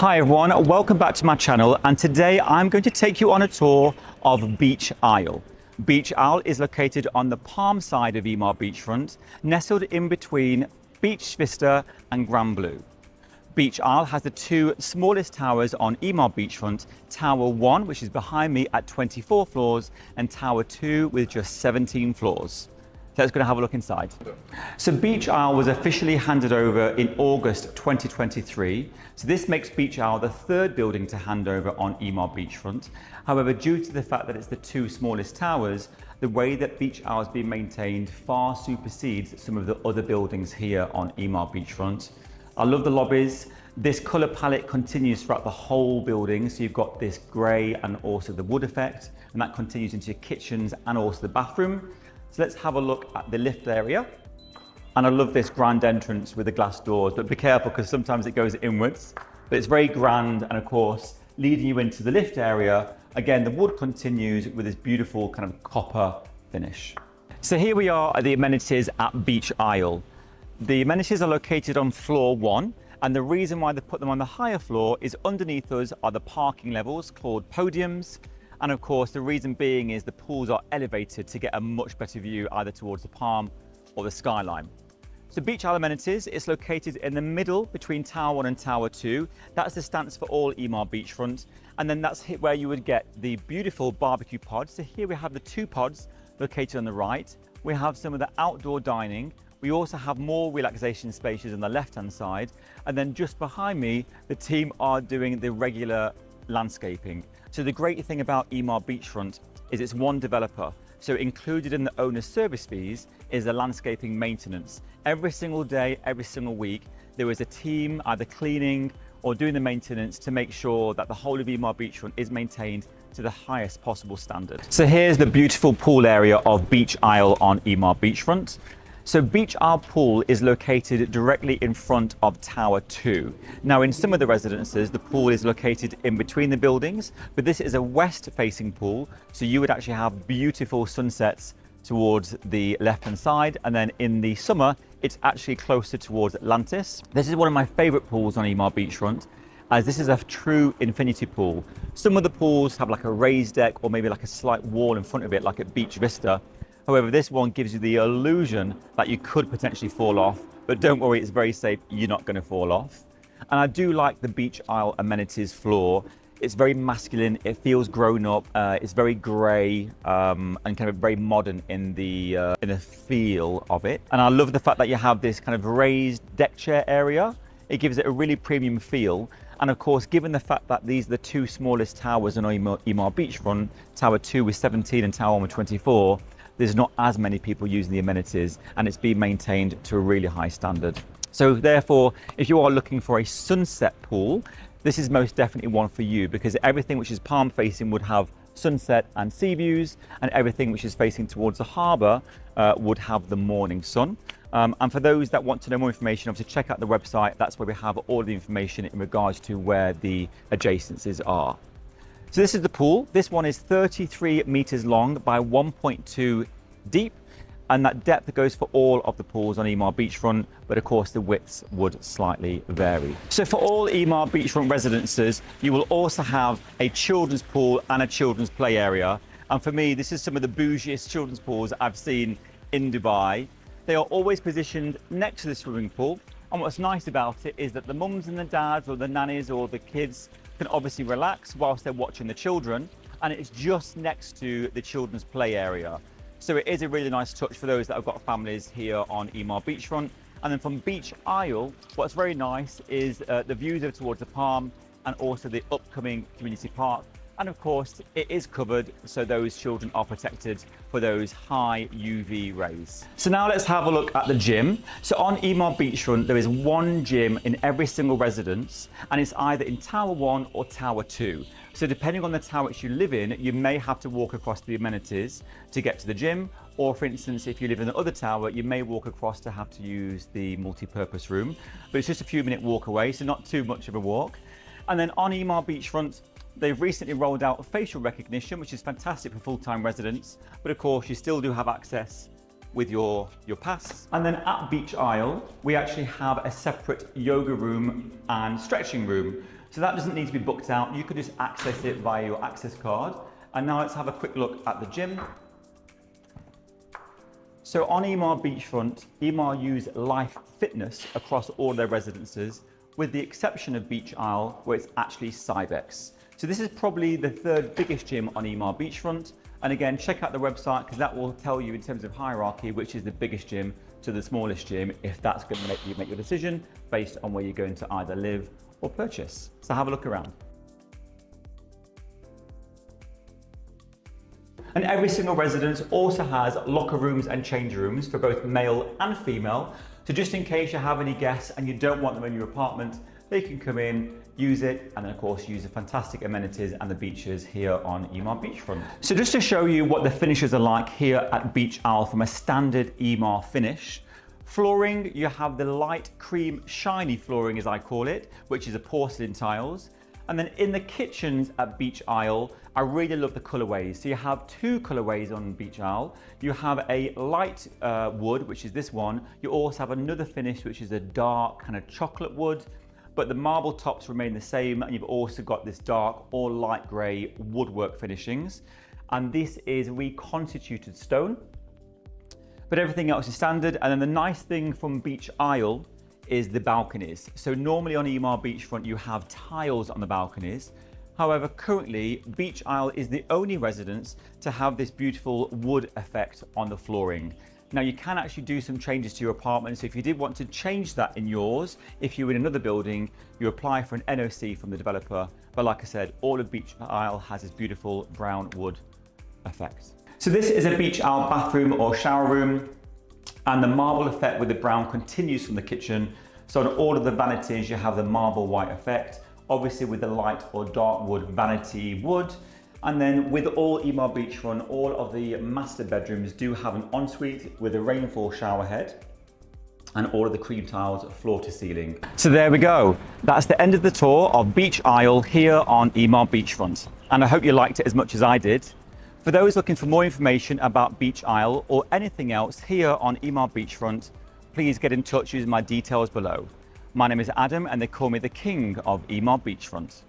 Hi everyone, welcome back to my channel, and today I'm going to take you on a tour of Beach Isle. Beach Isle is located on the palm side of Emaar Beachfront, nestled in between Beach Vista and Grand Blue. Beach Isle has the two smallest towers on Emaar Beachfront, Tower 1, which is behind me at 24 floors, and Tower 2 with just 17 floors. So let's go and have a look inside. So Beach Isle was officially handed over in August 2023. So this makes Beach Isle the third building to hand over on Emaar Beachfront. However, due to the fact that it's the two smallest towers, the way that Beach Isle has been maintained far supersedes some of the other buildings here on Emaar Beachfront. I love the lobbies. This colour palette continues throughout the whole building. So you've got this grey and also the wood effect, and that continues into your kitchens and also the bathroom. So let's have a look at the lift area. And I love this grand entrance with the glass doors, but be careful because sometimes it goes inwards. But it's very grand, and of course, leading you into the lift area. Again, the wood continues with this beautiful kind of copper finish. So here we are at the amenities at Beach Isle. The amenities are located on floor 1, and the reason why they put them on the higher floor is underneath us are the parking levels called podiums. And of course, the reason being is the pools are elevated to get a much better view either towards the palm or the skyline. So Beach Isle amenities is located in the middle between Tower 1 and Tower 2. That's the stance for all Emaar Beachfront. And then that's where you would get the beautiful barbecue pods. So here we have the two pods located on the right. We have some of the outdoor dining. We also have more relaxation spaces on the left-hand side. And then just behind me, the team are doing the regular landscaping. So the great thing about Emaar Beachfront is it's one developer. So included in the owner's service fees is the landscaping maintenance. Every single day, every single week, there is a team either cleaning or doing the maintenance to make sure that the whole of Emaar Beachfront is maintained to the highest possible standard. So here's the beautiful pool area of Beach Isle on Emaar Beachfront. So Beach Isle pool is located directly in front of Tower 2. Now in some of the residences, the pool is located in between the buildings, but this is a west-facing pool, so you would actually have beautiful sunsets towards the left-hand side, and then in the summer, it's actually closer towards Atlantis. This is one of my favorite pools on Emaar Beachfront, as this is a true infinity pool. Some of the pools have like a raised deck or maybe like a slight wall in front of it, like at Beach Vista. However, this one gives you the illusion that you could potentially fall off, but don't worry, it's very safe, you're not going to fall off. And I do like the Beach Isle amenities floor. It's very masculine, it feels grown up, it's very grey and kind of very modern in the feel of it. And I love the fact that you have this kind of raised deck chair area. It gives it a really premium feel. And of course, given the fact that these are the two smallest towers on Emaar Beachfront, Tower 2 with 17 and Tower 1 with 24, there's not as many people using the amenities, and it's been maintained to a really high standard. So therefore, if you are looking for a sunset pool, this is most definitely one for you, because everything which is palm facing would have sunset and sea views, and everything which is facing towards the harbour would have the morning sun. And for those that want to know more information, obviously check out the website. That's where we have all the information in regards to where the adjacencies are. So this is the pool. This one is 33 meters long by 1.2 deep, and that depth goes for all of the pools on Emaar Beachfront, but of course the widths would slightly vary. So for all Emaar Beachfront residences, you will also have a children's pool and a children's play area. And for me, this is some of the bougiest children's pools I've seen in Dubai. They are always positioned next to the swimming pool. And what's nice about it is that the mums and the dads or the nannies or the kids can obviously relax whilst they're watching the children, and it's just next to the children's play area. So it is a really nice touch for those that have got families here on Emaar Beachfront. And then from Beach Isle, what's very nice is the views over towards the palm and also the upcoming community park. And of course, it is covered, so those children are protected for those high UV rays. So now let's have a look at the gym. So on Emaar Beachfront, there is one gym in every single residence, and it's either in Tower 1 or Tower 2. So depending on the tower which you live in, you may have to walk across the amenities to get to the gym, or for instance, if you live in the other tower, you may walk across to have to use the multi-purpose room. But it's just a few minute walk away, so not too much of a walk. And then on Emaar Beachfront, they've recently rolled out facial recognition, which is fantastic for full-time residents. But of course, you still do have access with your pass. And then at Beach Isle, we actually have a separate yoga room and stretching room. So that doesn't need to be booked out. You could just access it via your access card. And now let's have a quick look at the gym. So on Emaar Beachfront, Emaar use Life Fitness across all their residences, with the exception of Beach Isle, where it's actually Cybex. So this is probably the third biggest gym on Emaar Beachfront. And again, check out the website because that will tell you in terms of hierarchy, which is the biggest gym to the smallest gym, if that's going to make you make your decision based on where you're going to either live or purchase. So have a look around. And every single residence also has locker rooms and change rooms for both male and female. So just in case you have any guests and you don't want them in your apartment, they can come in, use it, and then of course use the fantastic amenities and the beaches here on Emaar Beachfront. So just to show you what the finishes are like here at Beach Isle from a standard Emaar finish. Flooring, you have the light cream shiny flooring as I call it, which is a porcelain tiles. And then in the kitchens at Beach Isle, I really love the colorways. So you have two colorways on Beach Isle. You have a light wood, which is this one. You also have another finish, which is a dark kind of chocolate wood, but the marble tops remain the same. And you've also got this dark or light gray woodwork finishings. And this is reconstituted stone, but everything else is standard. And then the nice thing from Beach Isle is the balconies. So normally on Emaar Beachfront, you have tiles on the balconies. However, currently, Beach Isle is the only residence to have this beautiful wood effect on the flooring. Now you can actually do some changes to your apartment. So if you did want to change that in yours, if you're in another building, you apply for an NOC from the developer. But like I said, all of Beach Isle has this beautiful brown wood effect. So this is a Beach Isle bathroom or shower room, and the marble effect with the brown continues from the kitchen. So on all of the vanities, you have the marble white effect, obviously with the light or dark wood vanity wood. And then with all Emaar Beachfront, all of the master bedrooms do have an ensuite with a rainfall shower head and all of the cream tiles floor to ceiling. So there we go. That's the end of the tour of Beach Isle here on Emaar Beachfront. And I hope you liked it as much as I did. For those looking for more information about Beach Isle or anything else here on Emaar Beachfront, please get in touch using my details below. My name is Adam and they call me the King of Emaar Beachfront.